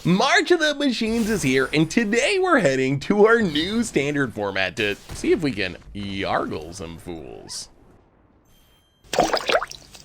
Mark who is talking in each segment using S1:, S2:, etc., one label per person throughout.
S1: March of the Machines is here, and today we're heading to our new standard format to see if we can Yargle some fools.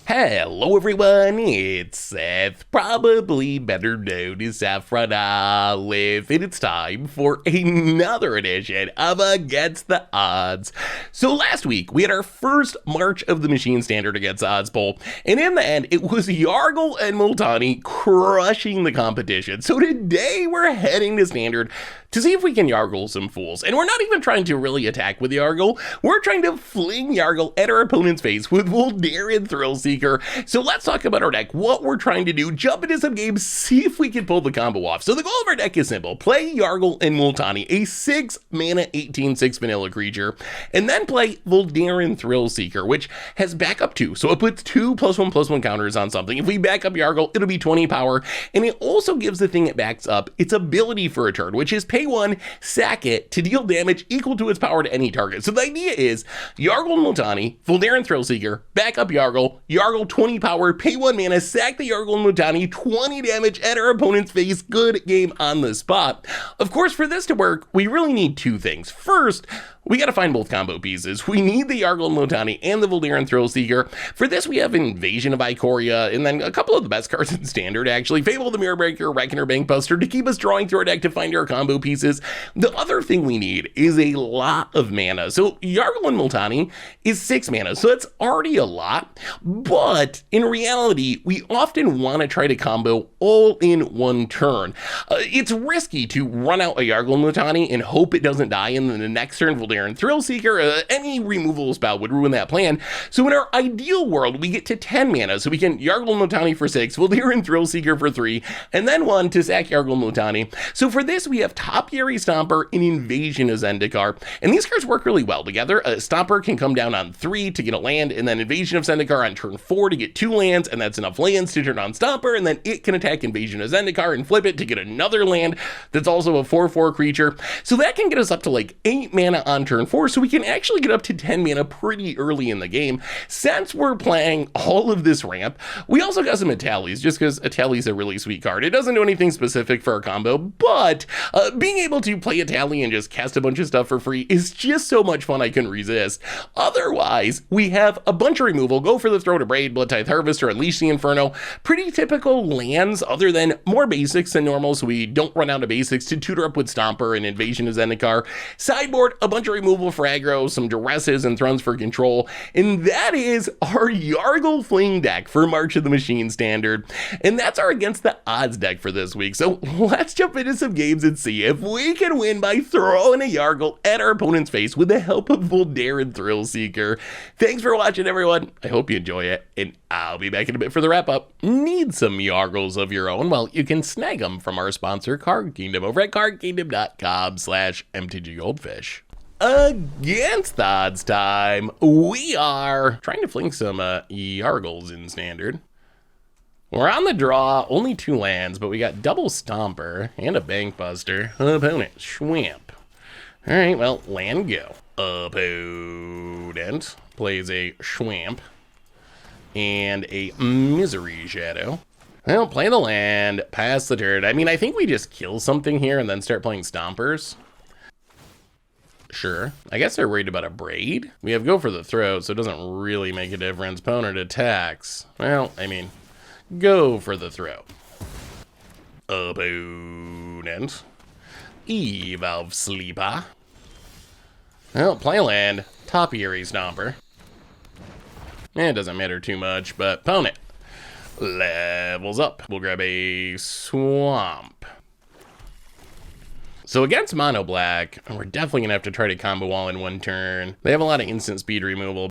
S1: Hello everyone, it's Seth, probably better known as Saffron Olive, and it's time for another edition of Against the Odds. So last week, we had our first March of the Machine Standard Against the Odds poll, and in the end, it was Yargle and Multani crushing the competition. So today, we're heading to Standard to see if we can Yargle some fools. And we're not even trying to really attack with Yargle, we're trying to fling Yargle at our opponent's face with Voldaren Thrillseeker. So let's talk about our deck, what we're trying to do, jump into some games, see if we can pull the combo off. So the goal of our deck is simple: play Yargle and Multani, a 6 mana 18/6 vanilla creature, and then play Voldaren Thrillseeker, which has backup 2. So it puts 2 +1/+1 counters on something. If we back up Yargle, it'll be 20 power, and it also gives the thing it backs up its ability for a turn, which is pay 1, sack it to deal damage equal to its power to any target. So the idea is Yargle and Multani, Voldaren Thrillseeker, back up Yargle, Yargle 20 power, pay 1 mana, sack the Yargle and Multani, 20 damage at our opponent's face. Good game on the spot. Of course, for this to work, we really need 2 things. First, we gotta find both combo pieces. We need the Yargle and Multani and the Voldaren Thrillseeker. For this, we have Invasion of Ikoria, and then a couple of the best cards in Standard, actually. Fable the Mirror Breaker, Reckoner, Bankbuster, to keep us drawing through our deck to find our combo pieces. The other thing we need is a lot of mana. So Yargle and Multani is 6 mana, so that's already a lot. But in reality, we often want to try to combo all in one turn. It's risky to run out a Yargle and Multani and hope it doesn't die, and then the next turn Voldaren Thrillseeker, any removal spell would ruin that plan. So in our ideal world, we get to 10 mana, so we can Yargle and Multani for 6, Voldaren Thrillseeker for 3, and then 1 to sack Yargle and Multani. So for this, we have Topiary Stomper and Invasion of Zendikar, and these cards work really well together. Stomper can come down on 3 to get a land, and then Invasion of Zendikar on turn 4 to get 2 lands, and that's enough lands to turn on Stomper, and then it can attack Invasion of Zendikar and flip it to get another land that's also a 4/4 creature. So that can get us up to like 8 mana on turn 4, so we can actually get up to 10 mana pretty early in the game. Since we're playing all of this ramp, we also got some Atalies, just because Atali's a really sweet card. It doesn't do anything specific for our combo, but being able to play Atali and just cast a bunch of stuff for free is just so much fun I couldn't resist. Otherwise, we have a bunch of removal. Go for the Throw to Braid, Blood Tithe Harvester, Unleash the Inferno. Pretty typical lands, other than more basics than normal, so we don't run out of basics to tutor up with Stomper and Invasion of Zendikar. Sideboard, a bunch of removal for aggro, some duresses and thrones for control, and that is our Yargle Fling deck for March of the Machine Standard. And that's our Against the Odds deck for this week. So let's jump into some games and see if we can win by throwing a Yargle at our opponent's face with the help of Voldaren Thrillseeker. Thanks for watching, everyone. I hope you enjoy it, and I'll be back in a bit for the wrap up. Need some Yargles of your own? Well, you can snag them from our sponsor, Card Kingdom, over at cardkingdom.com/MTG Goldfish. Against the Odds time, we are trying to fling some Yargles in Standard. We're on the draw, only 2 lands, but we got double Stomper and a Bankbuster. Opponent, Schwamp. Alright, well, land go. Opponent plays a Schwamp and a Misery Shadow. Well, play the land, pass the turn. I mean, I think we just kill something here and then start playing Stompers. Sure. I guess they're worried about a Braid. We have Go for the Throat, so it doesn't really make a difference. Opponent attacks. Well, I mean, go for the Throat. Opponent. Evolve Sleeper. Well, play land. Topiary Stomper. It doesn't matter too much, but opponent levels up. We'll grab a Swamp. So against Mono Black, we're definitely gonna have to try to combo all in one turn. They have a lot of instant speed removal.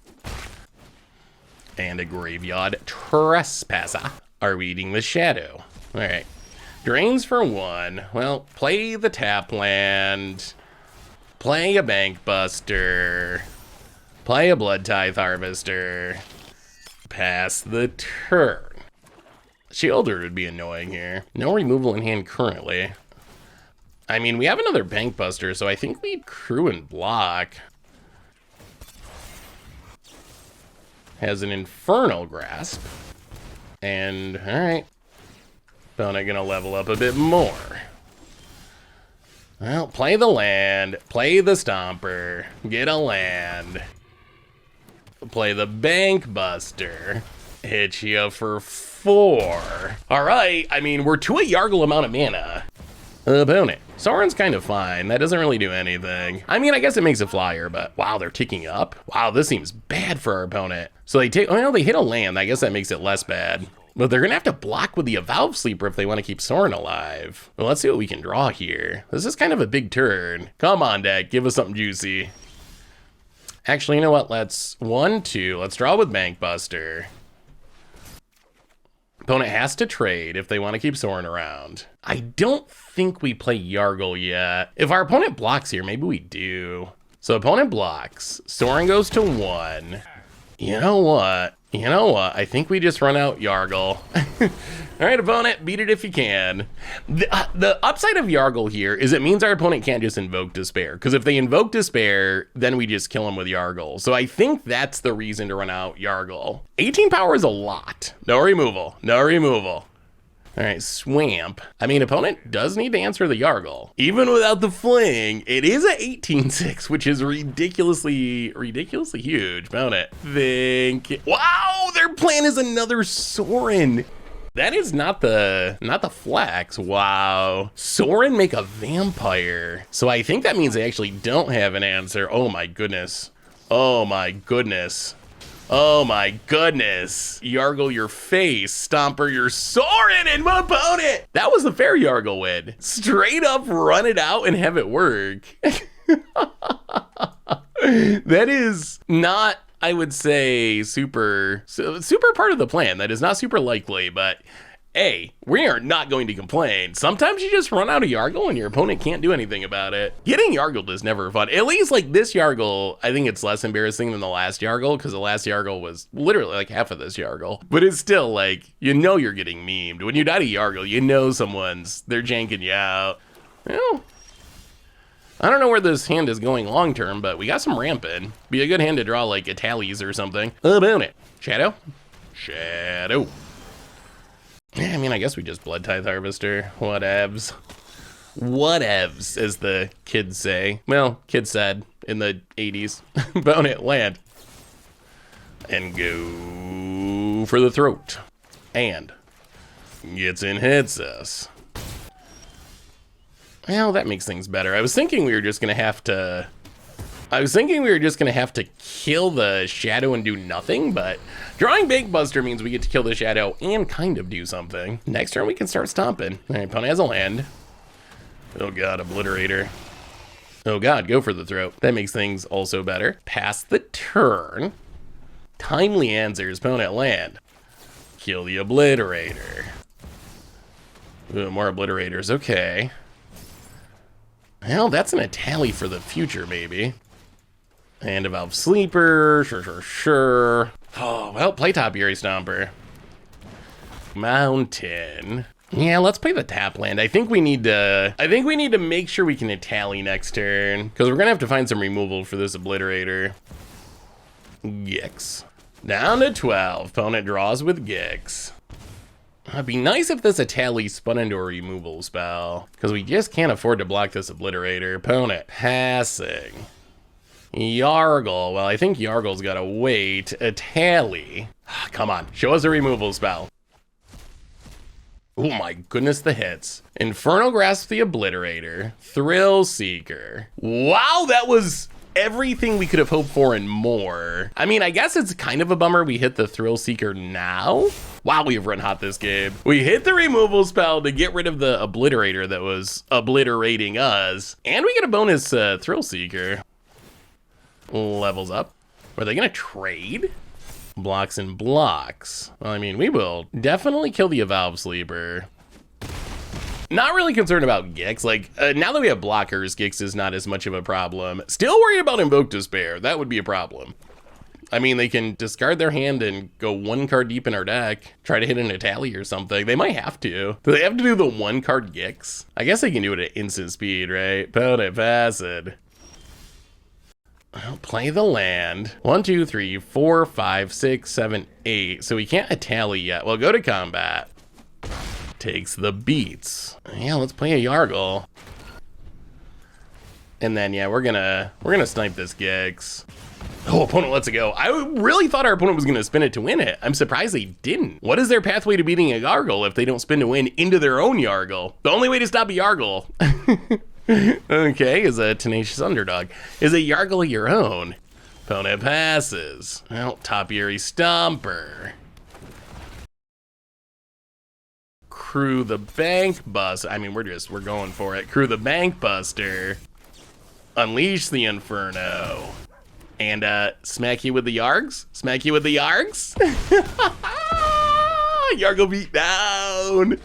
S1: And a Graveyard Trespasser. Are we eating the Shadow? Alright. Drains for 1. Well, play the tap land. Play a Bankbuster. Play a Blood Tithe Harvester. Pass the turn. Shielder would be annoying here. No removal in hand currently. I mean, we have another Bankbuster, so I think we crew and block. Has an Infernal Grasp. And, alright. Opponent gonna level up a bit more. Well, play the land, play the Stomper, get a land. Play the Bank Buster, hit you for 4. All right, I mean, we're to a Yargle amount of mana. Opponent. Soren's kind of fine. That doesn't really do anything. I mean, I guess it makes a flyer, but wow, they're ticking up. Wow, this seems bad for our opponent. So they take, well, they hit a land. I guess that makes it less bad. But they're gonna have to block with the Evolve Sleeper if they want to keep Soren alive. Well, let's see what we can draw here. This is kind of a big turn. Come on, deck, give us something juicy. Actually, you know what? Let's 1, 2. Let's draw with Bank Buster. Opponent has to trade if they want to keep Soren around. I don't think we play Yargle yet. If our opponent blocks here, maybe we do. So opponent blocks. Soren goes to 1. You know what? I think we just run out Yargle. All right, opponent, beat it if you can. The upside of Yargle here is it means our opponent can't just invoke Despair, because if they invoke Despair, then we just kill him with Yargle. So I think that's the reason to run out Yargle. 18 power is a lot. No removal, no removal. All right, Swamp. I mean, opponent does need to answer the Yargle. Even without the fling, it is a 18-6, which is ridiculously huge, opponent. Wow, their plan is another Soren. That is not the flex. Wow. Soren make a vampire. So I think that means they actually don't have an answer. Oh my goodness. Oh my goodness. Oh my goodness. Yargle your face, Stomper your Soren and my opponent. That was the fair Yargle win. Straight up run it out and have it work. That is not, I would say, super part of the plan. That is not super likely, but hey, we are not going to complain. Sometimes you just run out of Yargle and your opponent can't do anything about it. Getting Yargled is never fun. At least like this Yargle, I think it's less embarrassing than the last Yargle, because the last Yargle was literally like half of this Yargle. But it's still like, you know you're getting memed. When you die to Yargle, you know they're janking you out. Well, I don't know where this hand is going long term, but we got some rampant. Be a good hand to draw like Italies or something. About it. Shadow. Yeah, I mean, I guess we just Blood Tithe Harvester. Whatevs. Whatevs, as the kids say. Well, kids said in the 80s. Bone it, land. And go for the throat. And gets in, hits us. Well, that makes things better. I was thinking we were just gonna have to kill the Shadow and do nothing, but drawing Bank Buster means we get to kill the Shadow and kind of do something. Next turn we can start stomping. All right, opponent has a land. Oh god, Obliterator. Oh god, go for the throat. That makes things also better. Pass the turn. Timely answers, opponent land. Kill the Obliterator. Ooh, more Obliterators, okay. Well, that's an Itali for the future, maybe. And Evolve Sleeper, sure. Oh, well, play Topiary Stomper. Mountain. Yeah, let's play the tap land. I think we need to make sure we can Itali next turn, because we're gonna have to find some removal for this Obliterator. Gix. Down to 12. Opponent draws with Gix. It'd be nice if this Itali spun into a removal spell, because we just can't afford to block this Obliterator. Opponent passing. Yargle. Well, I think Yargle's gotta wait. Itali. Come on, show us a removal spell. Oh my goodness, the hits. Infernal Grasp the Obliterator. Thrillseeker. Wow, that was everything we could have hoped for and more. I mean, I guess it's kind of a bummer we hit the Thrillseeker now. Wow, we have run hot this game. We hit the removal spell to get rid of the Obliterator that was obliterating us. And we get a bonus Thrillseeker. Levels up. Are they gonna trade? Blocks and blocks. Well, I mean, we will definitely kill the Evolve Sleeper. Not really concerned about Gix. Like, now that we have blockers, Gix is not as much of a problem. Still worried about Invoke Despair. That would be a problem. I mean, they can discard their hand and go 1 card deep in our deck. Try to hit an Itali or something. They might have to. Do they have to do the 1 card Gix? I guess they can do it at instant speed, right? Opponent pass it. Well, play the land. 1, 2, 3, 4, 5, 6, 7, 8. So we can't Itali yet. Well, go to combat. Takes the beats. Yeah, let's play a Yargle. And then, yeah, we're gonna snipe this Gix. Oh, opponent lets it go. I really thought our opponent was gonna spin it to win it. I'm surprised they didn't. What is their pathway to beating a Yargle if they don't spin to win into their own Yargle? The only way to stop a Yargle. Okay, is a tenacious underdog. Is a Yargle of your own? Opponent passes. Well, Topiary Stomper. Crew the Bank Buster. I mean, we're going for it. Crew the Bank Buster. Unleash the Inferno. And smack you with the Yargs? Smack you with the Yargs? Yargle beat down.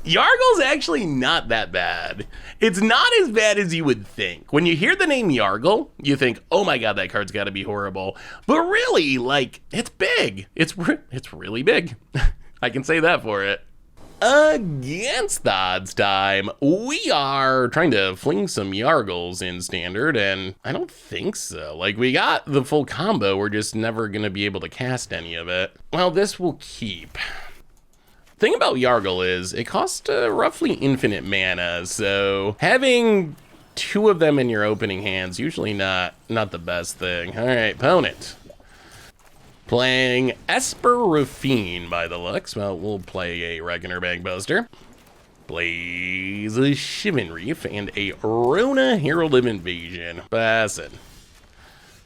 S1: Yargle's actually not that bad. It's not as bad as you would think. When you hear the name Yargle, you think, oh my god, that card's gotta be horrible. But really, like, it's big. It's really big. I can say that for it. Against the odds time, we are trying to fling some Yargles in standard, and I don't think so. Like, we got the full combo, we're just never gonna be able to cast any of it. Well, this will keep. Thing about Yargle is it costs roughly infinite mana, so having 2 of them in your opening hand's usually not the best thing. All right, opponent. Playing Esper Raffine by the looks. Well, we'll play a Reckoner Bank Buster. Plays a Shivan Reef and a Rona Herald of Invasion. Pass it.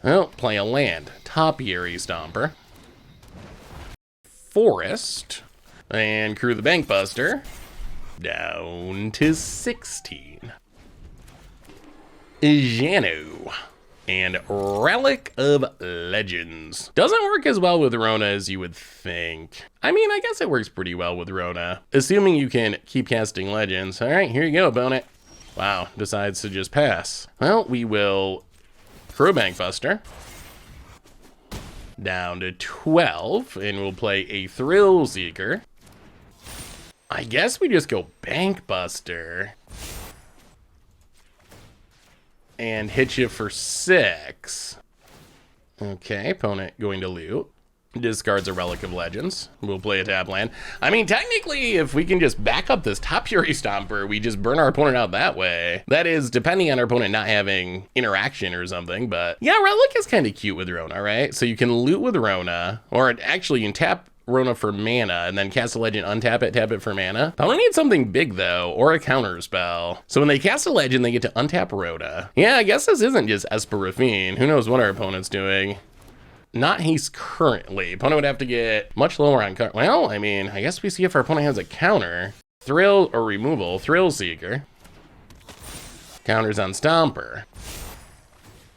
S1: Well, play a land. Topiary Stomper. Forest. And crew the Bank Buster. Down to 16. Jano. And Relic of Legends. Doesn't work as well with Rona as you would think. I mean, I guess it works pretty well with Rona, assuming you can keep casting Legends. All right, here you go, opponent. Wow, decides to just pass. Well, we will Crew Bank Buster. Down to 12, and we'll play a Thrillseeker. I guess we just go Bank Buster. And hit you for 6. Okay, opponent going to loot. Discards a Relic of Legends. We'll play a tap land. I mean, technically, if we can just back up this Topiary Stomper, we just burn our opponent out that way. That is, depending on our opponent not having interaction or something, but yeah, Relic is kind of cute with Rona, right? So you can loot with Rona, or actually you can tap Rona for mana, and then cast a legend, untap it, tap it for mana. Opponent needs something big though, or a counter spell. So when they cast a legend, they get to untap Rona. Yeah, I guess this isn't just Esper Raffine. Who knows what our opponent's doing? Not haste currently. Opponent would have to get much lower on counter. Well, I mean, I guess we see if our opponent has a counter. Thrill or removal, Thrillseeker. Counters on Stomper.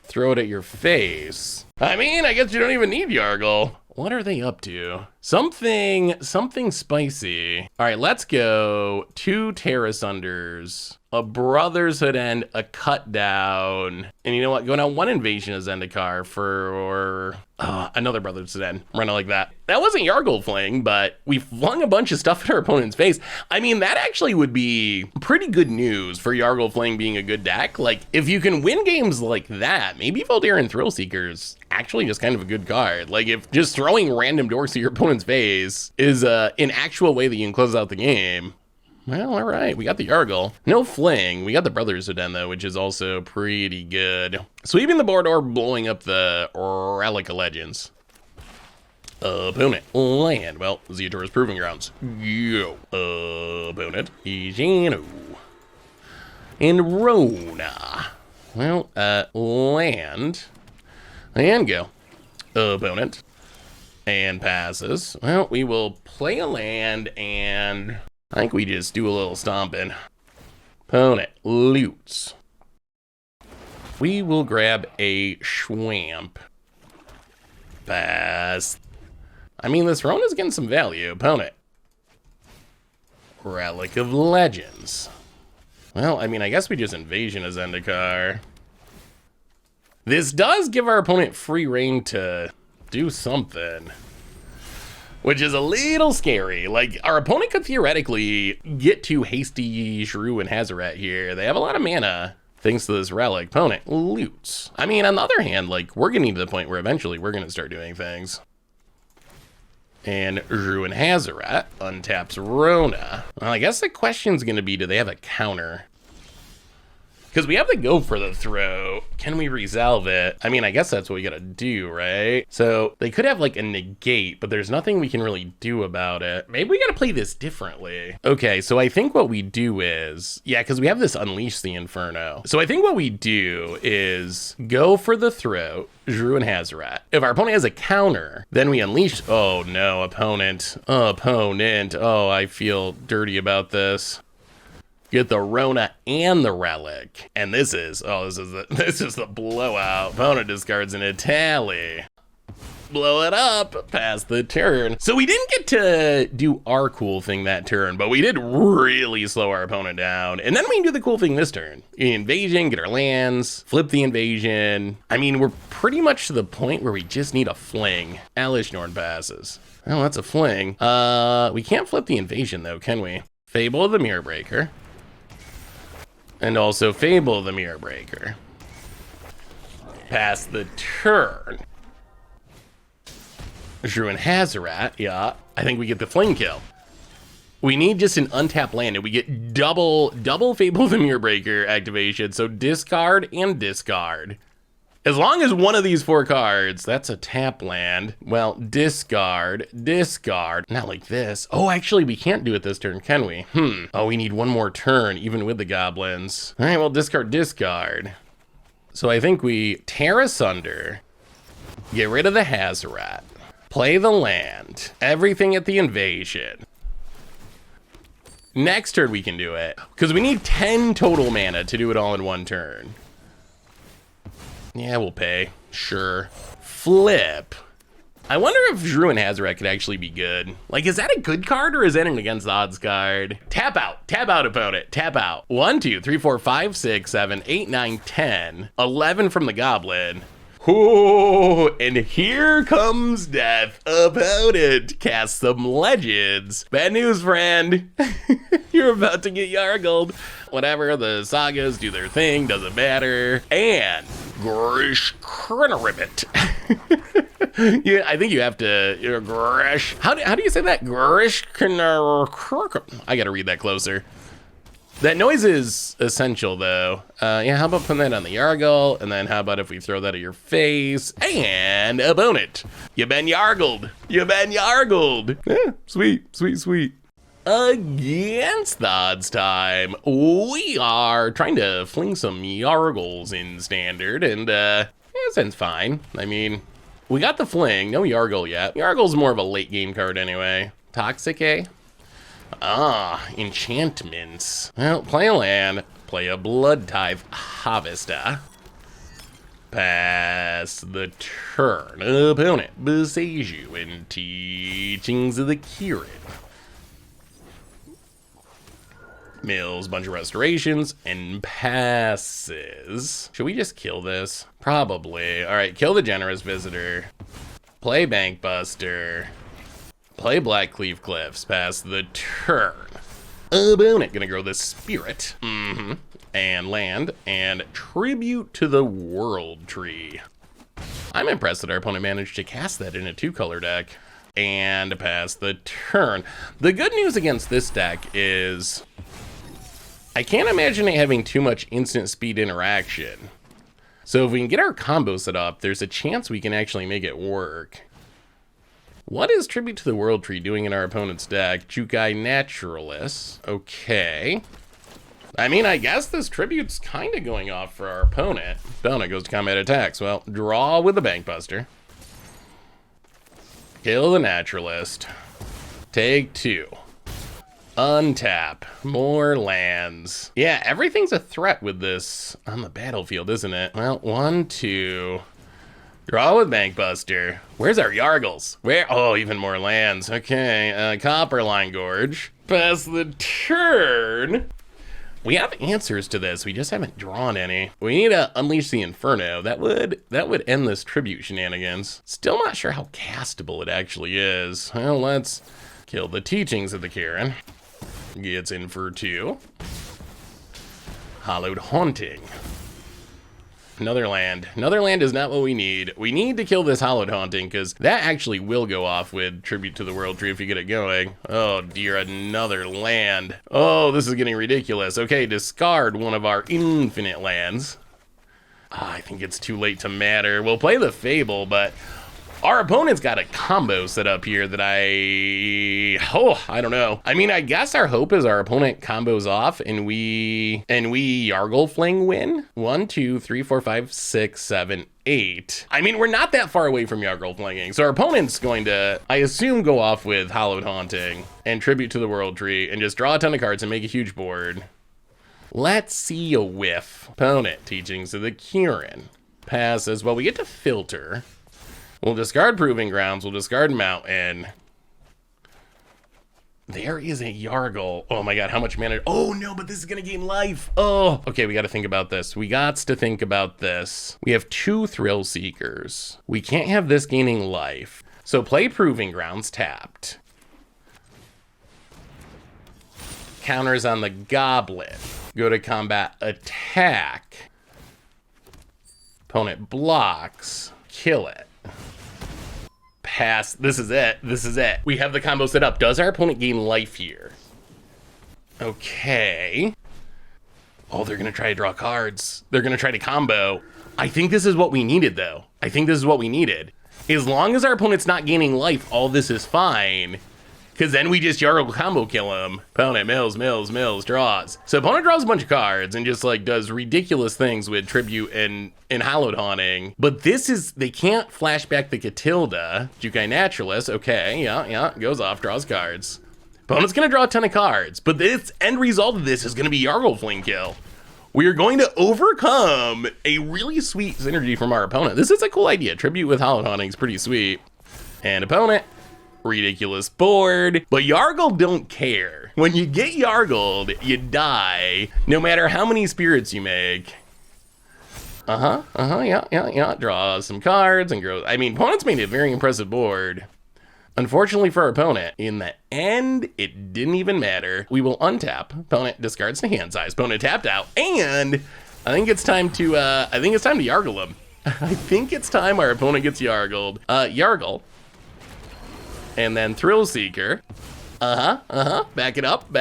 S1: Throw it at your face. I mean, I guess you don't even need Yargle. What are they up to? Something spicy. All right, let's go 2 Terra Sunders, a Brotherhood End, a Cut Down, and you know what? Go down 1 Invasion of Zendikar for another Brotherhood End. Run it like that. That wasn't Yargle Fling, but we flung a bunch of stuff at our opponent's face. I mean, that actually would be pretty good news for Yargle Fling being a good deck. Like, if you can win games like that, maybe Voldaren Thrillseeker's actually just kind of a good card. Like, if just throwing random doors to your opponent's face is an actual way that you can close out the game. Well, all right, we got the Yargle. No Fling. We got the Brotherhood End, though, which is also pretty good. Sweeping the board or blowing up the Relic of Legends. Opponent. Land. Well, Zeotor's Proving Grounds. Yo. Opponent. Jano. And Rona. Well, land. And go. Opponent. And passes. Well, we will play a land, and I think we just do a little stomping. Opponent loots. We will grab a Schwamp. Pass. I mean, this Rona's getting some value. Opponent. Relic of Legends. Well, I mean, I guess we just Invasion of Zendikar. This does give our opponent free reign to do something, which is a little scary. Like, our opponent could theoretically get to Hasty Shrew and Hazaret here. They have a lot of mana thanks to this relic. Opponent loots. I mean, on the other hand, like, we're getting to the point where eventually we're going to start doing things. And Shrew and Hazaret untaps Rona. Well, I guess the question's going to be, do they have a counter? Because we have to go for the throw. Can we resolve it? I mean, I guess that's what we gotta do, right? So they could have like a negate, but there's nothing we can really do about it. Maybe we gotta play this differently. Okay, so I think what we do is, yeah, because we have this Unleash the Inferno. So I think what we do is go for the throw, Drew and Hazaret. If our opponent has a counter, then we unleash. Oh no, opponent. Oh, I feel dirty about this. Get the Rona and the Relic. And this is the blowout. Opponent discards an Itali. Blow it up, pass the turn. So we didn't get to do our cool thing that turn, but we did really slow our opponent down. And then we can do the cool thing this turn. Invasion, get our lands, flip the invasion. I mean, we're pretty much to the point where we just need a fling. Alishnorn passes. Oh, that's a fling. We can't flip the invasion though, can we? Fable of the Mirror Breaker. And also Fable of the Mirror Breaker. Pass the turn. Drew and Hazaret, yeah. I think we get the fling kill. We need just an untapped land, and we get double Fable of the Mirror Breaker activation. So discard and discard. As long as one of these 4 cards, that's a tap land. Well, discard. Not like this. Oh, actually, we can't do it this turn, can we? Oh, we need one more turn, even with the goblins. All right, well, discard. So I think we tear asunder, get rid of the Hazaret, play the land, everything at the invasion. Next turn we can do it, because we need 10 total mana to do it all in one turn. Yeah, we'll pay. Sure. Flip. I wonder if Drew and Hazaret could actually be good. Like, is that a good card or is that an against the odds card? Tap out, opponent, tap out. 1, 2, 3, 4, 5, 6, 7, 8, 9, 10, 11 from the goblin. Ooh, and here comes death. Opponent casts some legends. Bad news, friend. You're about to get Yargled. Whatever, the sagas do their thing, doesn't matter. And Grish Ribbit. Yeah, I think you have to, Grish. How do you say that? Grish. I gotta read that closer. That noise is essential, though. Yeah, how about putting that on the Yargle? And then how about if we throw that at your face? And opponent, you've been Yargled. Yeah, sweet. Against the odds time, we are trying to fling some Yargles in standard, and yeah, sounds fine. I mean, we got the fling, no Yargle yet. Yargle's more of a late game card anyway. Toxic, eh? Ah, enchantments. Well, play a land, play a Blood Tithe Harvester. Pass the turn. Opponent besiege you in Teachings of the Kirin. Mills, bunch of restorations, and passes. Should we just kill this? Probably. All right, kill the Generous Visitor. Play Bankbuster. Play Black Cleave Cliffs. Pass the turn. Opponent gonna grow the Spirit. And land, and Tribute to the World Tree. I'm impressed that our opponent managed to cast that in a 2-color deck. And pass the turn. The good news against this deck is I can't imagine it having too much instant speed interaction. So if we can get our combo set up, there's a chance we can actually make it work. What is Tribute to the World Tree doing in our opponent's deck? Jukai Naturalist. Okay. I mean, I guess this Tribute's kind of going off for our opponent. Opponent goes to combat attacks. Well, draw with the Bankbuster. Kill the Naturalist. Take 2. Untap. More lands. Yeah, everything's a threat with this on the battlefield, isn't it? Well, 1, 2. Draw with Bankbuster. Where's our Yargles? Where? Oh, even more lands. Okay, Copperline Gorge. Pass the turn. We have answers to this. We just haven't drawn any. We need to Unleash the Inferno. That would end this tribute shenanigans. Still not sure how castable it actually is. Well, let's kill the Teachings of the Kirin. Gets in for 2. Hallowed Haunting. Another land. Another land is not what we need. We need to kill this Hallowed Haunting, because that actually will go off with Tribute to the World Tree if you get it going. Oh dear, another land. Oh, this is getting ridiculous. Okay, discard one of our infinite lands. I think it's too late to matter. We'll play the Fable, but our opponent's got a combo set up here that I don't know. I mean, I guess our hope is our opponent combos off and we Yargle Fling win. 1, 2, 3, 4, 5, 6, 7, 8. I mean, we're not that far away from Yargle Flinging. So our opponent's going to, I assume, go off with Hallowed Haunting and Tribute to the World Tree and just draw a ton of cards and make a huge board. Let's see a whiff. Opponent, Teachings of the Kirin. Passes. Well, we get to filter. We'll discard Proving Grounds. We'll discard Mountain. There is a Yargle. Oh my god, how much mana? Oh no, but this is gonna gain life. Oh, okay, we gotta think about this. We got to think about this. We have 2 Thrillseekers. We can't have this gaining life. So play Proving Grounds tapped. Counters on the Goblin. Go to combat attack. Opponent blocks. Kill it. Pass. This is it. This is it. We have the combo set up. Does our opponent gain life here? Okay. Oh, they're going to try to draw cards. They're going to try to combo. I think this is what we needed, though. I think this is what we needed. As long as our opponent's not gaining life, all this is fine. Because then we just Yargle combo kill him. Opponent mills, draws. So opponent draws a bunch of cards and just like does ridiculous things with Tribute and Hallowed Haunting. But this is, they can't flashback the Catilda. Jukai Naturalist, okay, yeah, goes off, draws cards. Opponent's gonna draw a ton of cards, but this end result of this is gonna be Yargle Fling kill. We are going to overcome a really sweet synergy from our opponent. This is a cool idea. Tribute with Hallowed Haunting is pretty sweet. And opponent, ridiculous board, but Yargle don't care. When you get Yargled, you die, no matter how many spirits you make. Yeah. Draw some cards and grow. I mean, opponents made a very impressive board. Unfortunately for our opponent, in the end, it didn't even matter. We will untap. Opponent discards to hand size. Opponent tapped out, and I think it's time to Yargle him. I think it's time our opponent gets Yargled. Yargle. And then Thrillseeker. Back it up.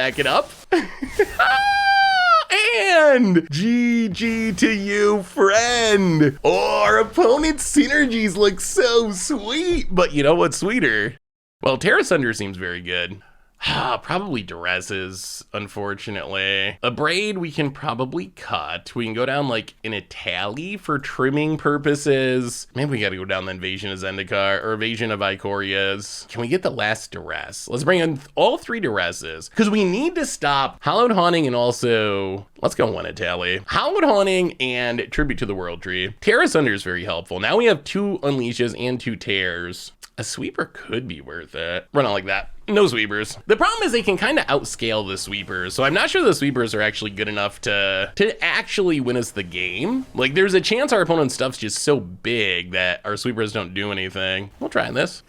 S1: And GG to you, friend. Oh, our opponent's synergies look so sweet. But you know what's sweeter? Well, Terra Sunder seems very good. Probably Duresses, unfortunately. A Braid we can probably cut. We can go down like in a tally for trimming purposes. Maybe we gotta go down the Invasion of Zendikar or Invasion of Icoria's. Can we get the last Duress? Let's bring in all 3 Duresses because we need to stop Hallowed Haunting and also, let's go one a tally. Hallowed Haunting and Tribute to the World Tree. Terra Sunder is very helpful. Now we have 2 Unleashes and 2 Tears. A sweeper could be worth it. Run out like that. No sweepers. The problem is they can kind of outscale the sweepers, so I'm not sure the sweepers are actually good enough to actually win us the game. Like, there's a chance our opponent's stuff's just so big that our sweepers don't do anything. We'll try this.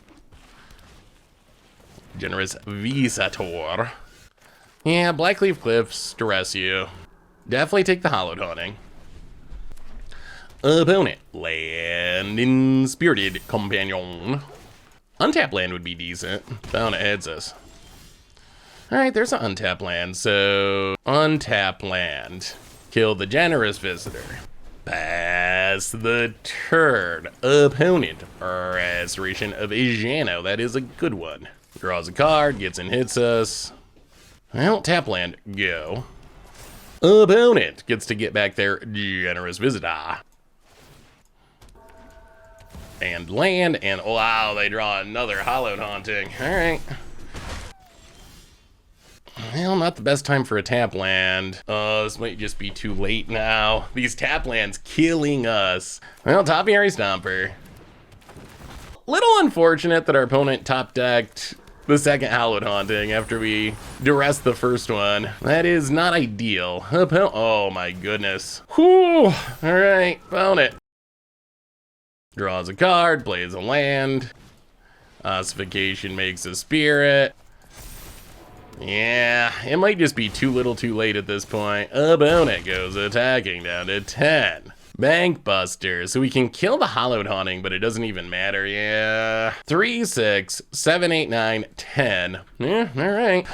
S1: Generous Visator. Yeah, Blackleaf Cliffs, Duress you. Definitely take the Hallowed Haunting. Opponent, Land Inspirited Companion. Untap land would be decent. Opponent heads us. All right, there's an untap land. So untap land. Kill the Generous Visitor. Pass the turn. Opponent, Restoration of Ijano. That is a good one. Draws a card, gets and hits us. Well, tap land, go. Opponent gets to get back their Generous Visitor. And land, and wow, they draw another Hallowed Haunting. All right. Well, not the best time for a tap land. Oh, this might just be too late now. These tap lands killing us. Well, Topiary Stomper. Little unfortunate that our opponent top decked the second Hallowed Haunting after we duress the first one. That is not ideal. Oh my goodness. Whew. All right, opponent. Draws a card, plays a land. Ossification makes a spirit. Yeah, it might just be too little too late at this point. Opponent goes attacking down to 10. Bank Buster, so we can kill the Hallowed Haunting, but it doesn't even matter. Yeah. 3, 6, 7, 8, 9, 10. Yeah, all right.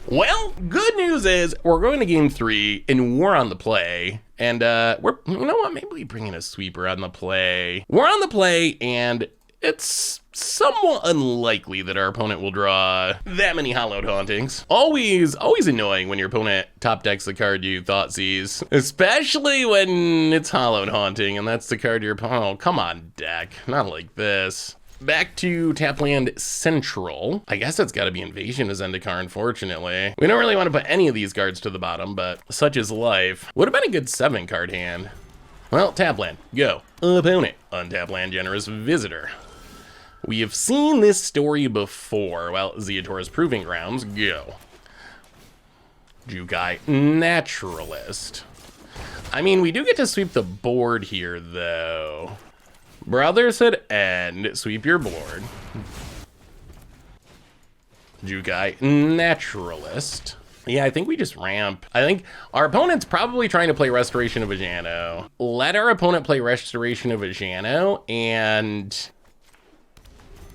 S1: Well, good news is we're going to game 3 and we're on the play. And you know what? Maybe we bring in a sweeper on the play. We're on the play, and it's somewhat unlikely that our opponent will draw that many Hallowed Hauntings. Always annoying when your opponent top decks the card you thought sees, especially when it's Hallowed Haunting and that's the card your opponent. Oh, come on, deck, not like this. Back to Tapland Central. I guess it's got to be Invasion of Zendikar, unfortunately. We don't really want to put any of these cards to the bottom, but such is life. Would have been a good 7-card hand. Well, Tapland, go. Opponent, untap land, Generous Visitor. We have seen this story before. Well, Zeotor's Proving Grounds, go. Jukai, Naturalist. I mean, we do get to sweep the board here, though. Brotherhood End, sweep your board. Jukai, Naturalist. Yeah, I think we just ramp. I think our opponent's probably trying to play Restoration of Ajano. Let our opponent play Restoration of Ajano, and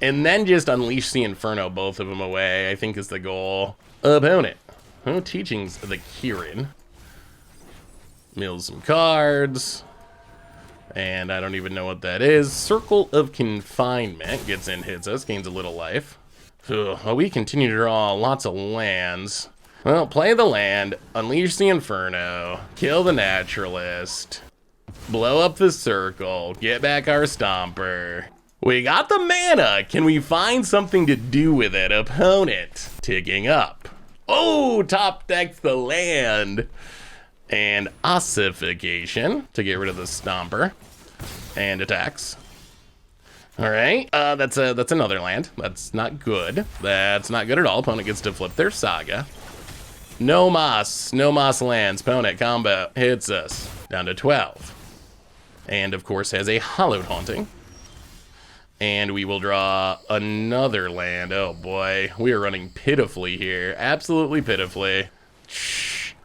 S1: then just unleash the Inferno, both of them away, I think is the goal. Opponent. Oh, Teachings of the Kirin. Mills some cards. And I don't even know what that is. Circle of Confinement. Gets in, hits us, gains a little life. Ugh, well, we continue to draw lots of lands. Well, play the land, unleash the Inferno, kill the Naturalist, blow up the circle, get back our Stomper. We got the mana. Can we find something to do with it? Opponent ticking up. Oh, top decks the land. And Ossification to get rid of the Stomper. And attacks. All right, that's another land. That's not good. That's not good at all. Opponent gets to flip their Saga. No Moss lands. Opponent combo hits us down to 12. And of course has a Hallowed Haunting. And we will draw another land. Oh boy, we are running pitifully here. Absolutely pitifully.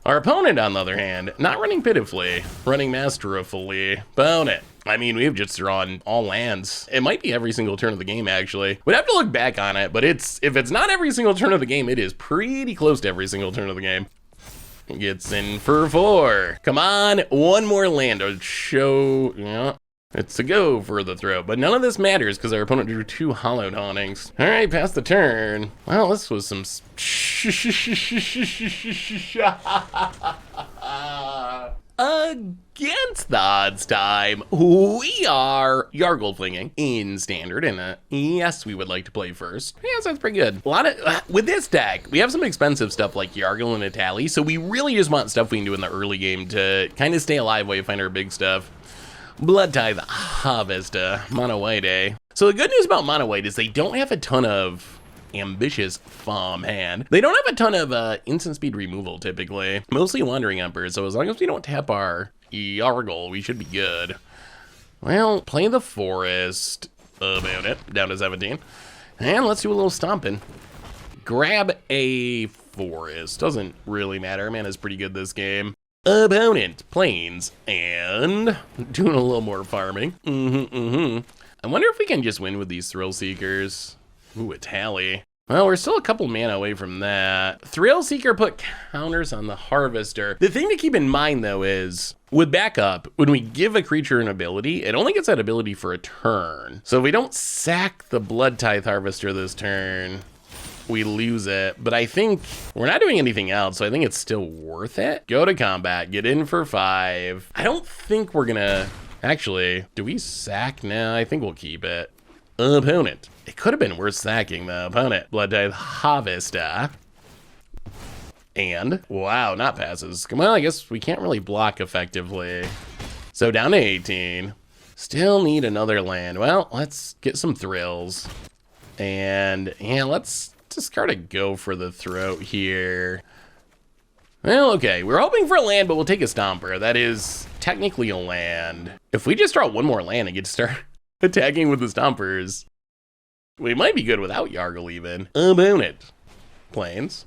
S1: Our opponent, on the other hand, not running pitifully, running masterfully. Opponent. I mean, we've just drawn all lands. It might be every single turn of the game, actually. We'd have to look back on it, but if it's not every single turn of the game, it is pretty close to every single turn of the game. Gets in for 4. Come on, one more land to show, yeah. It's a go for the throw, but none of this matters because our opponent drew 2 Hallowed Hauntings. All right, pass the turn. Well, this was some against the odds time. We are Yargle flinging in standard, and yes, we would like to play first. Yeah, sounds pretty good. A lot of with this deck, we have some expensive stuff like Yargle and Multani, so we really just want stuff we can do in the early game to kind of stay alive while you find our big stuff. Blood Tithe Harvest, Mono White. So the good news about Mono White is they don't have a ton of ambitious farm hand. They don't have a ton of instant speed removal typically. Mostly Wandering Emperor, so as long as we don't tap our Yargle, we should be good. Well, play the Forest. About it. Down to 17. And let's do a little stomping. Grab a Forest. Doesn't really matter. Mana's pretty good this game. Opponent, Plains, and doing a little more farming. I wonder if we can just win with these Thrillseekers. Ooh, a tally. Well, we're still a couple mana away from that. Thrillseeker put counters on the Harvester. The thing to keep in mind, though, is with backup, when we give a creature an ability, it only gets that ability for a turn. So if we don't sack the Blood Tithe Harvester this turn, we lose it, but I think we're not doing anything else, so I think it's still worth it. Go to combat, get in for 5. I don't think we're gonna, actually, do we sack? No, I think we'll keep it. Opponent. It could have been worth sacking the opponent. Blood Tithe Harvester. And, wow, not passes. Well, I guess we can't really block effectively. So down to 18. Still need another land. Well, let's get some thrills. And, yeah, let's discard a go for the throat here. Well, okay, we're hoping for a land, but we'll take a Stomper. That is technically a land. If we just draw one more land and get to start attacking with the Stompers, we might be good without Yargle even. Opponent. Plains.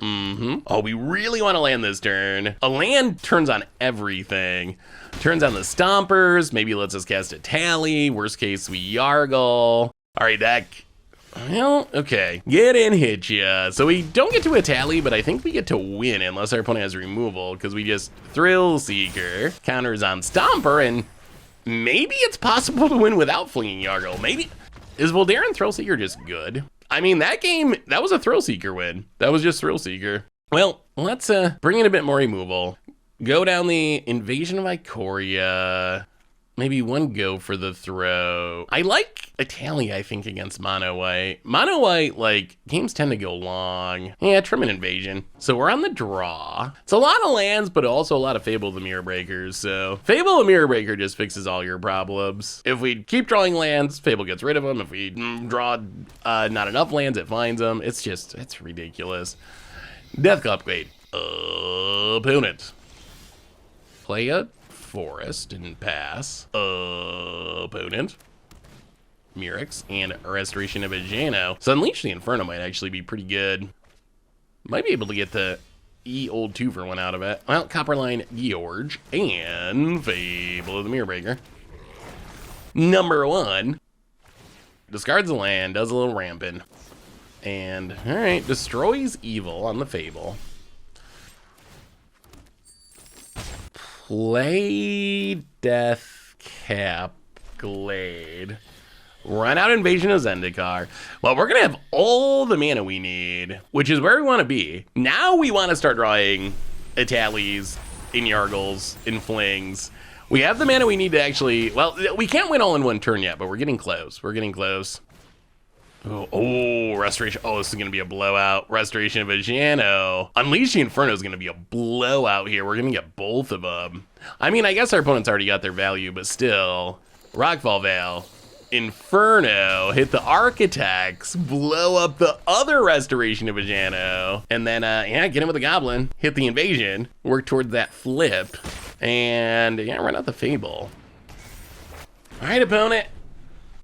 S1: Oh, we really want to land this turn. A land turns on everything. Turns on the stompers, maybe lets us cast a tally. Worst case, we Yargle. All right, deck. Well, okay. Get in, hit ya. So we don't get to a tally, but I think we get to win unless our opponent has removal, because we just Thrillseeker, counters on Stomper, and maybe it's possible to win without flinging Yargle. Maybe. Is Voldaren Thrillseeker just good? I mean, that game, that was a Thrillseeker win. That was just Thrillseeker. Well, let's bring in a bit more removal. Go down the Invasion of Ikoria. Maybe one go for the throw. I like a tally, I think, against mono white. Mono white, like, games tend to go long. Yeah, trim an invasion. So we're on the draw. It's a lot of lands, but also a lot of Fable the Mirror Breakers. So Fable the Mirror Breaker just fixes all your problems. If we keep drawing lands, Fable gets rid of them. If we draw not enough lands, it finds them. It's ridiculous. Death Upgrade. Opponent. Play a Forest, didn't pass. Opponent. Murex and Restoration of Ajano. So Unleash the Inferno might actually be pretty good. Might be able to get the old 2 for 1 out of it. Well, Copperline George and Fable of the Mirror Breaker. Number 1. Discards a land, does a little rampant. And, alright, destroys evil on the Fable. Play Death Cap Glade. Run out Invasion of Zendikar. Well, we're going to have all the mana we need, which is where we want to be. Now we want to start drawing Italies, in Yargles, in Flings. We have the mana we need to actually, well, we can't win all in one turn yet, but we're getting close. We're getting close. Oh, Restoration. Oh, this is going to be a blowout. Restoration of Ajano. Unleash the Inferno is going to be a blowout here. We're going to get both of them. I mean, I guess our opponent's already got their value, but still. Rockfall Veil. Inferno. Hit the Architects. Blow up the other Restoration of Ajano. And then, yeah, get in with the Goblin. Hit the Invasion. Work toward that flip. And, yeah, run out the Fable. All right, opponent.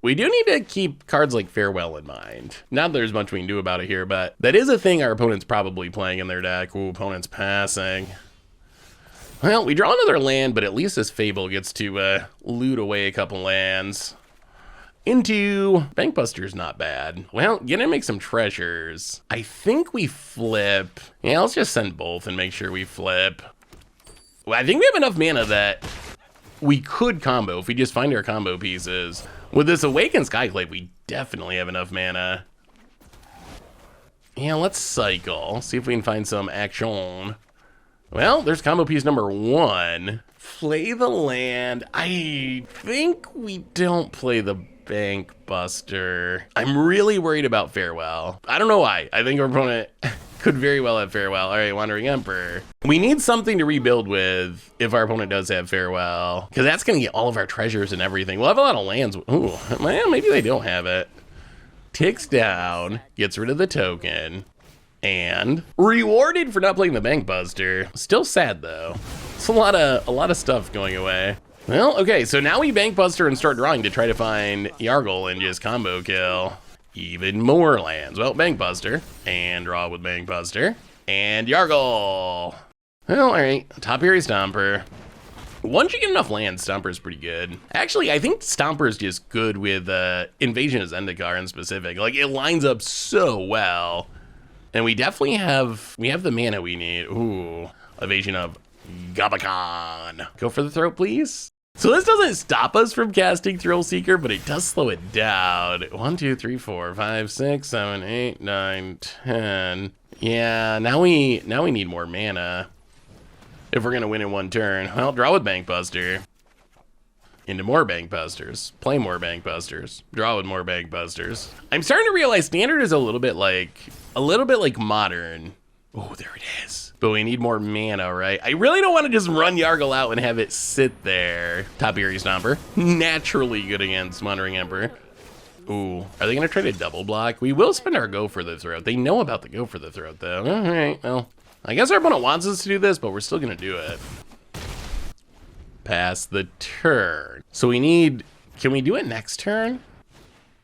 S1: We do need to keep cards like Farewell in mind. Not that there's much we can do about it here, but that is a thing our opponent's probably playing in their deck. Ooh, opponent's passing. Well, we draw another land, but at least this Fable gets to loot away a couple lands. Into Bankbuster's not bad. Well, gonna make some treasures. I think we flip. Yeah, let's just send both and make sure we flip. Well, I think we have enough mana that we could combo if we just find our combo pieces. With this Awakened Skyclave, we definitely have enough mana. Yeah, let's cycle. See if we can find some action. Well, there's combo piece number 1. Play the land. I think we don't play the Bank Buster. I'm really worried about Farewell. I don't know why. I think our opponent could very well have Farewell. All right, Wandering Emperor. We need something to rebuild with if our opponent does have Farewell, because that's going to get all of our treasures and everything. We'll have a lot of lands. Ooh, man, maybe they don't have it. Ticks down, gets rid of the token, and rewarded for not playing the Bank Buster. Still sad, though. It's a lot of stuff going away. Well, okay, so now we Bank Buster and start drawing to try to find Yargle and just combo kill. Even more lands. Well, Bank Buster, and draw with Bank Buster, and Yargle. Well, all right, Top Area Stomper. Once you get enough lands, Stomper's pretty good. Actually, I think Stomper's just good with Invasion of Zendikar in specific. Like, it lines up so well. And we definitely have, the mana we need. Ooh, Evasion of Gabakan. Go for the throat, please. So this doesn't stop us from casting Thrillseeker, but it does slow it down. 1, 2, 3, 4, 5, 6, 7, 8, 9, 10. Yeah, now we need more mana if we're gonna win in one turn. Well, draw with Bank Buster. Into more Bank Busters. Play more Bank Busters. Draw with more Bank Busters. I'm starting to realize Standard is a little bit like Modern. Oh, there it is. But we need more mana, right? I really don't want to just run Yargle out and have it sit there. Top Area Stomper. Naturally good against Wandering Emperor. Ooh, are they going to try to double block? We will spend our Go for the Throat. They know about the Go for the Throat, though. All right, well, I guess our opponent wants us to do this, but we're still going to do it. Pass the turn. So we need, can we do it next turn?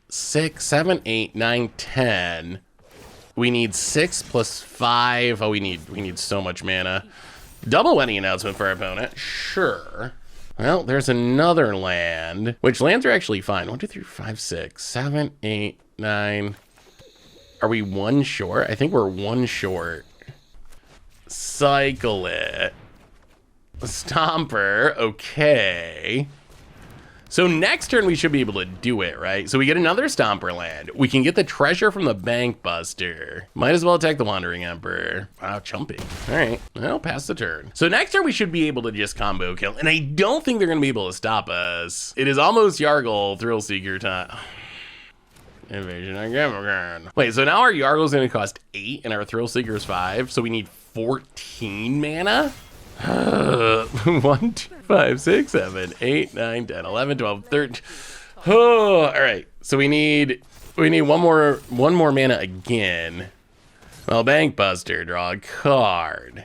S1: 6, 7, 8, 9, 10. We need 6 plus 5. Oh, we need so much mana. Double wedding announcement for our opponent. Sure. Well, there's another land. Which lands are actually fine? 1, 2, 3, 5, 6, 7, 8, 9. Are we 1 short? I think we're 1 short. Cycle it. Stomper. Okay. So next turn we should be able to do it, right? So we get another Stomper land. We can get the treasure from the Bank Buster. Might as well attack the Wandering Emperor. Wow, chumpy. All right, well, pass the turn. So next turn we should be able to just combo kill, and I don't think they're gonna be able to stop us. It is almost Yargle Thrillseeker time. Invasion again. Wait, so now our Yargle's gonna cost 8 and our Thrillseeker's 5, so we need 14 mana? 1, 2, 5, 6, 7, 8, 9, 10, 11, 12, 13. Oh, all right. So we need one more mana again. Well, Bank Buster, draw a card.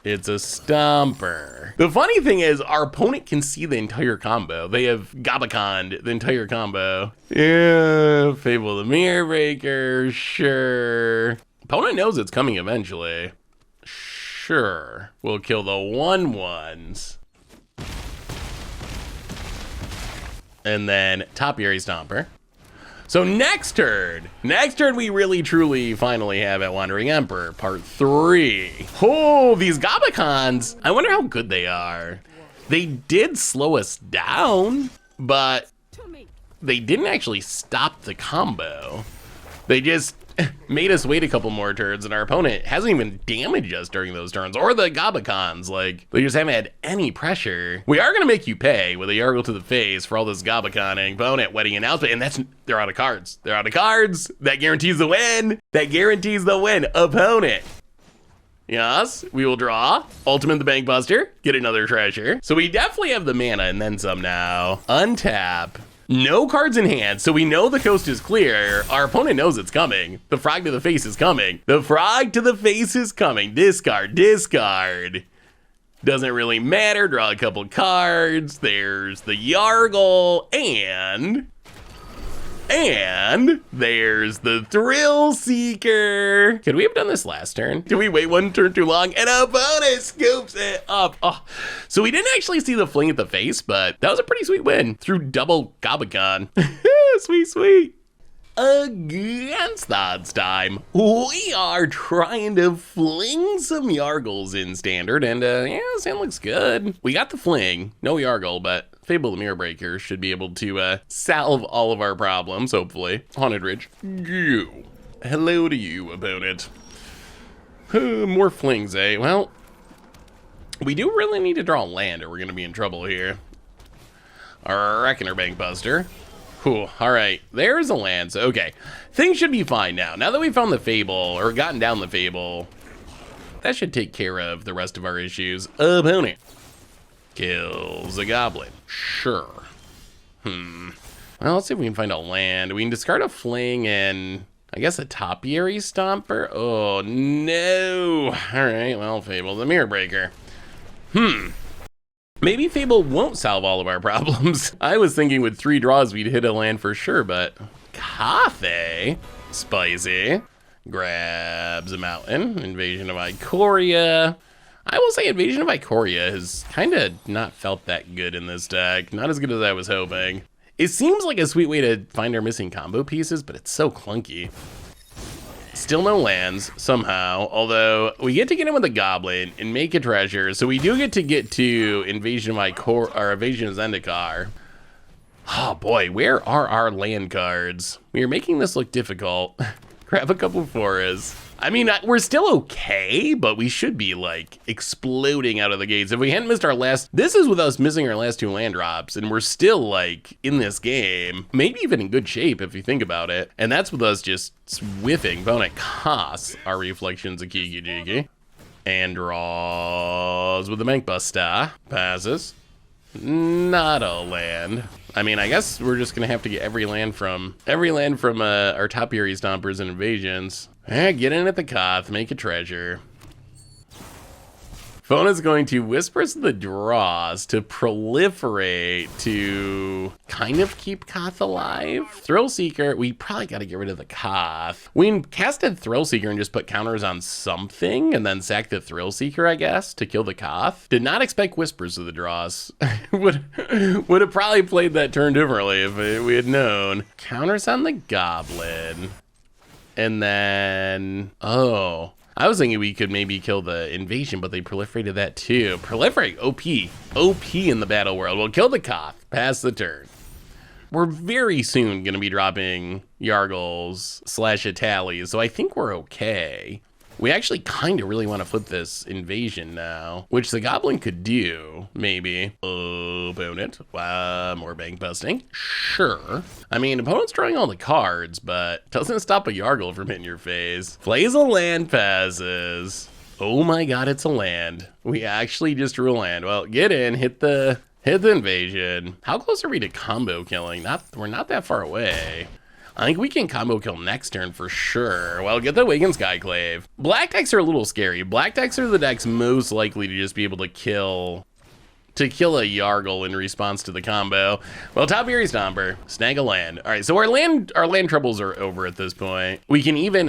S1: It's a Stomper. The funny thing is, our opponent can see the entire combo. They have Gabaconed the entire combo. Yeah, Fable the Mirror Breaker, sure. Opponent knows it's coming eventually. Sure, we'll kill the 1/1s. And then Topiary Stomper. So next turn we really truly finally have at Wandering Emperor, part 3. Oh, these Gabacons, I wonder how good they are. They did slow us down, but they didn't actually stop the combo. They just made us wait a couple more turns, and our opponent hasn't even damaged us during those turns, or the Gabacons. Like, they just haven't had any pressure. We are gonna make you pay with a Yargle to the face for all this Gabaconing. Opponent wedding announcement, and they're out of cards. They're out of cards. That guarantees the win. That guarantees the win. Opponent. Yes, we will draw. Ultimate the Bank Buster. Get another treasure. So we definitely have the mana and then some now. Untap. No cards in hand, so we know the coast is clear. Our opponent knows it's coming. The frog to the face is coming. The frog to the face is coming. Discard, discard. Doesn't really matter. Draw a couple cards. There's the Yargle, and there's the Thrillseeker. Could we have done this last turn? Did we wait 1 turn too long? And opponent scoops it up. Oh. So we didn't actually see the fling at the face, but that was a pretty sweet win through double Gabacon. Sweet, sweet. Against odds time, we are trying to fling some Yargles in standard, and yeah, this hand looks good. We got the fling, no Yargle, but Fable the Mirror Breaker should be able to solve all of our problems, hopefully. Haunted Ridge, you. Hello to you, opponent. More flings, eh? Well, we do really need to draw land or we're gonna be in trouble here. Our Reckoner Bank Buster. Cool, all right, there's a land, so okay. Things should be fine now. Now that we found the Fable, or gotten down the Fable, that should take care of the rest of our issues. Opponent kills a goblin, sure. Well, let's see if we can find a land. We can discard a fling and I guess a Topiary Stomper. Oh no, all right, well, Fable the Mirror Breaker. Maybe Fable won't solve all of our problems. I was thinking with 3 draws we'd hit a land for sure, but Cathay, spicy, grabs a mountain, Invasion of Ikoria. I will say Invasion of Ikoria has kind of not felt that good in this deck. Not as good as I was hoping. It seems like a sweet way to find our missing combo pieces, but it's so clunky. Still no lands, somehow, although we get to get in with a goblin and make a treasure, so we do get to Invasion of Ikoria, or Invasion of Zendikar. Oh boy, where are our land cards? We are making this look difficult. Grab a couple forests. I mean, we're still okay, but we should be like exploding out of the gates. If we hadn't missed our last, this is with us missing our last 2 land drops, and we're still like in this game, maybe even in good shape if you think about it. And that's with us just swiffing. Opponent costs our Reflections of Kiki Jiki. And draws with the Bank Buster. Passes. Not a land. I mean, I guess we're just gonna have to get every land from our Topiary Stompers and Invasions. Get in at the Koth, make a treasure. Opponent's going to Whispers of the Draws to proliferate to kind of keep Koth alive. Thrillseeker, we probably got to get rid of the Koth. We casted Thrillseeker and just put counters on something and then sack the Thrillseeker, I guess, to kill the Koth. Did not expect Whispers of the Draws. would have probably played that turn differently if we had known. Counters on the Goblin. And then, oh, I was thinking we could maybe kill the Invasion, but they proliferated that too. Proliferate, OP in the battle world. We'll kill the Koth, pass the turn. We're very soon gonna be dropping Yargles / Italies, so I think we're okay. We actually kind of really want to flip this Invasion now, which the Goblin could do, maybe. Opponent, more bank busting. Sure. I mean, opponent's drawing all the cards, but doesn't stop a Yargle from hitting your face. Plays a land, passes. Oh my god, it's a land. We actually just drew a land. Well, get in, hit the Invasion. How close are we to combo killing? We're not that far away. I think we can combo kill next turn for sure. Well, get the Awakened Skyclave. Black decks are a little scary. Black decks are the decks most likely to just be able to kill a Yargle in response to the combo. Well, Topiary Stomper, snag a land. All right, so our land troubles are over at this point. We can even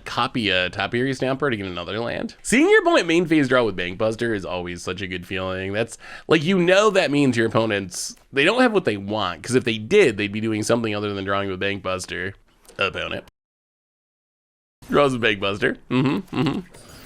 S1: copy a Topiary Stomper to get another land. Seeing your opponent main phase draw with Bankbuster is always such a good feeling. That's like, that means your opponents, they don't have what they want, because if they did, they'd be doing something other than drawing with Bankbuster. Opponent draws with Bankbuster.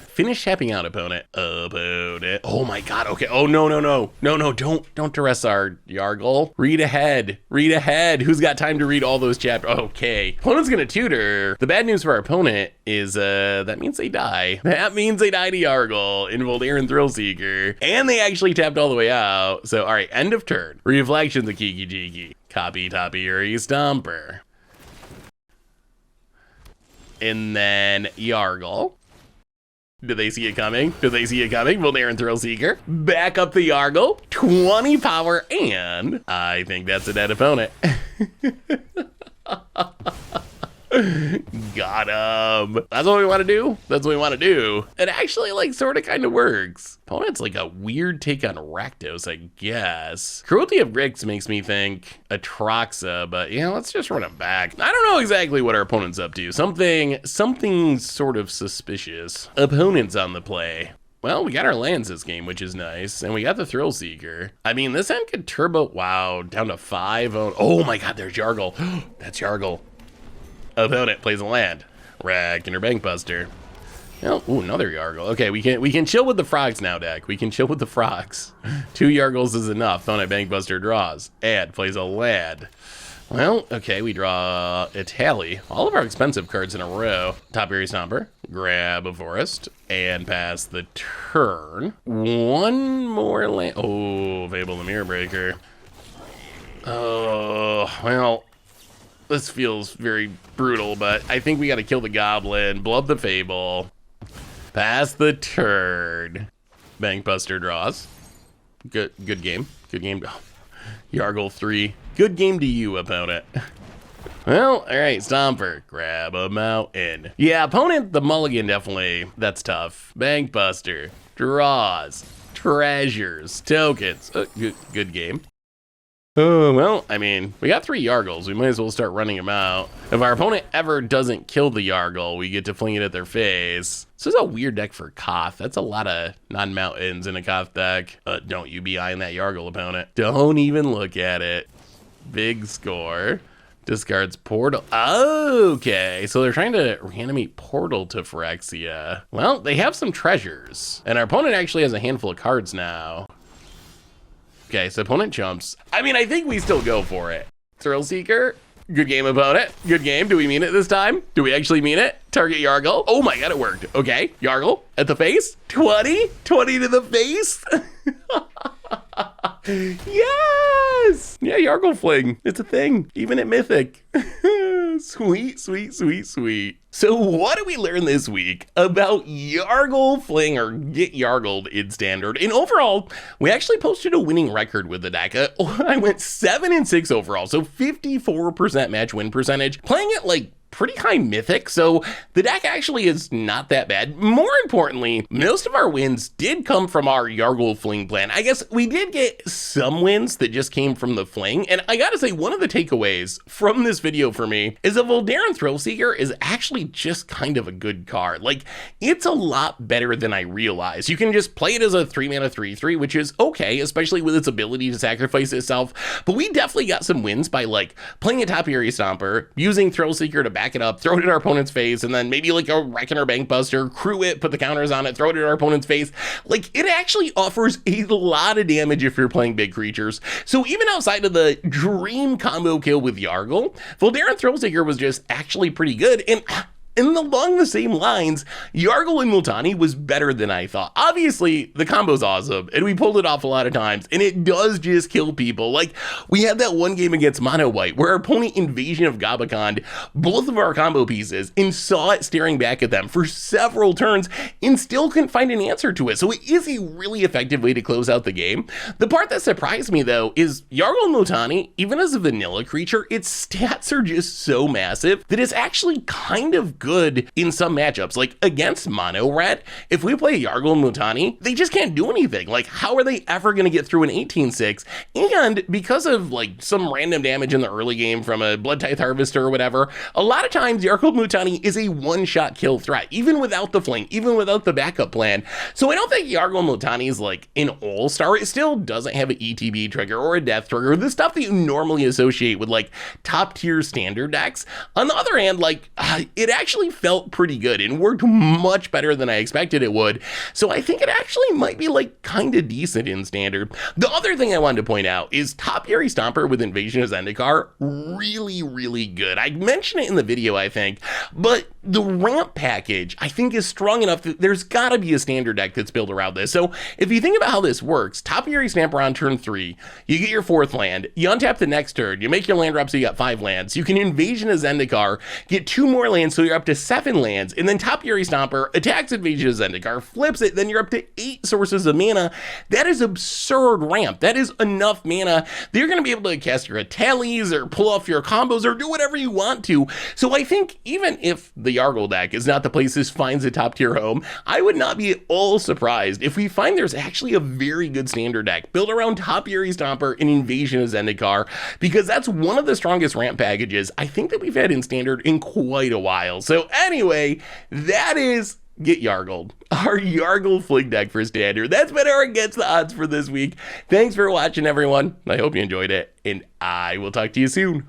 S1: Finish tapping out, opponent. Oh my god, okay. Oh, no, don't duress our Yargle. Read ahead. Who's got time to read all those chapters? Okay. Opponent's gonna tutor. The bad news for our opponent is that means they die. That means they die to Yargle in Voldaren Thrillseeker. And they actually tapped all the way out. So, all right, end of turn. Reflections of Kiki Jiki. Copy Topiary Stomper. And then Yargle. Did they see it coming? Voldaren Thrillseeker. Back up the Yargle. 20 power, and I think that's a dead opponent. Got him. That's what we want to do. It actually, like, sort of kind of works. Opponent's like a weird take on Rakdos, I guess. Cruelty of Grix makes me think Atraxa, but yeah, let's just run it back. I don't know exactly what our opponent's up to. Something sort of suspicious. Opponent's on the play. Well, we got our lands this game, which is nice, and we got the Thrillseeker. I mean, this end could turbo, wow, down to 5. Oh my god, there's Yargle. That's Yargle. Opponent plays a land. Rack and her Bankbuster. Oh, ooh, another Yargle. Okay, we can chill with the frogs now, deck. We can chill with the frogs. 2 Yargles is enough. Opponent Bankbuster draws. Add plays a land. Well, okay, we draw a tally. All of our expensive cards in a row. Topiary Stomper, grab a forest, and pass the turn. One more land. Oh, Fable the Mirror Breaker. Oh, well, this feels very brutal, but I think we got to kill the Goblin, blow up the Fable, pass the turn. Bankbuster draws. Good game. Oh, Yargle 3. Good game to you, opponent. Well, all right, Stomper, grab a mountain. Yeah, opponent, the mulligan, definitely, that's tough. Bankbuster, draws, treasures, tokens. Good game. Oh, well, I mean, we got 3 Yargles. We might as well start running them out. If our opponent ever doesn't kill the Yargle, we get to fling it at their face. This is a weird deck for Koth. That's a lot of non-mountains in a Koth deck. Don't you be eyeing that Yargle, opponent. Don't even look at it. Big score. Discards Portal. Okay, so they're trying to reanimate Portal to Phyrexia. Well, they have some treasures. And our opponent actually has a handful of cards now. Okay, so opponent jumps. I mean, I think we still go for it. Thrillseeker. Good game, opponent. Good game. Do we mean it this time? Do we actually mean it? Target Yargle. Oh my god, it worked. Okay, Yargle at the face. 20 to the face. Yes! Yeah, Yargle Fling. It's a thing, even at Mythic. Sweet. So what did we learn this week about Yargle Fling, or get Yargled in Standard? And overall, we actually posted a winning record with the deck. I went 7-6 overall, so 54% match win percentage. Playing it like pretty high mythic, so the deck actually is not that bad. More importantly, most of our wins did come from our Yargle Fling plan. I guess we did get some wins that just came from the Fling, and I gotta say, one of the takeaways from this video for me is that Voldaren Thrillseeker is actually just kind of a good card. Like, it's a lot better than I realized. You can just play it as a 3-mana 3/3, which is okay, especially with its ability to sacrifice itself, but we definitely got some wins by like playing a Topiary Stomper, using Thrillseeker to back it up, throw it at our opponent's face, and then maybe like a Reckoner Bankbuster, crew it, put the counters on it, throw it at our opponent's face. Like, it actually offers a lot of damage if you're playing big creatures. So even outside of the dream combo kill with Yargle, Voldaren Thrillseeker was just actually pretty good. And along the same lines, Yargle and Multani was better than I thought. Obviously, the combo's awesome, and we pulled it off a lot of times, and it does just kill people. Like, we had that one game against Mono White, where our opponent Invasion of Gabakhan both of our combo pieces and saw it staring back at them for several turns and still couldn't find an answer to it. So it is a really effective way to close out the game. The part that surprised me, though, is Yargle and Multani, even as a vanilla creature, its stats are just so massive that it's actually kind of good in some matchups. Like against Mono Red, if we play Yargle and Multani, they just can't do anything. Like, how are they ever going to get through an 18-6? And because of like some random damage in the early game from a Blood Tithe Harvester or whatever, a lot of times Yargle and Multani is a one-shot kill threat, even without the fling, even without the backup plan. So I don't think Yargle and Multani is like an all-star. It still doesn't have an ETB trigger or a death trigger, the stuff that you normally associate with like top-tier standard decks. On the other hand, like, it actually felt pretty good and worked much better than I expected it would. So I think it actually might be like kind of decent in standard. The other thing I wanted to point out is Topiary Stomper with Invasion of Zendikar, really, really good. I mentioned it in the video, I think, but the ramp package I think is strong enough that there's gotta be a standard deck that's built around this. So if you think about how this works, Topiary Stomper on turn 3, you get your 4th land, you untap the next turn, you make your land drop so you got 5 lands, you can Invasion of Zendikar, get 2 more lands so you're up to 7 lands, and then Topiary Stomper attacks Invasion of Zendikar, flips it, then you're up to 8 sources of mana. That is absurd ramp. That is enough mana that you're going to be able to cast your Atelies or pull off your combos or do whatever you want to. So I think even if the Yargle deck is not the place this finds a top tier home, I would not be at all surprised if we find there's actually a very good standard deck built around Topiary Stomper and Invasion of Zendikar, because that's one of the strongest ramp packages I think that we've had in standard in quite a while. So anyway, that is Get Yargled, our Yargle Fling deck for standard. That's been our Against the Odds for this week. Thanks for watching, everyone. I hope you enjoyed it, and I will talk to you soon.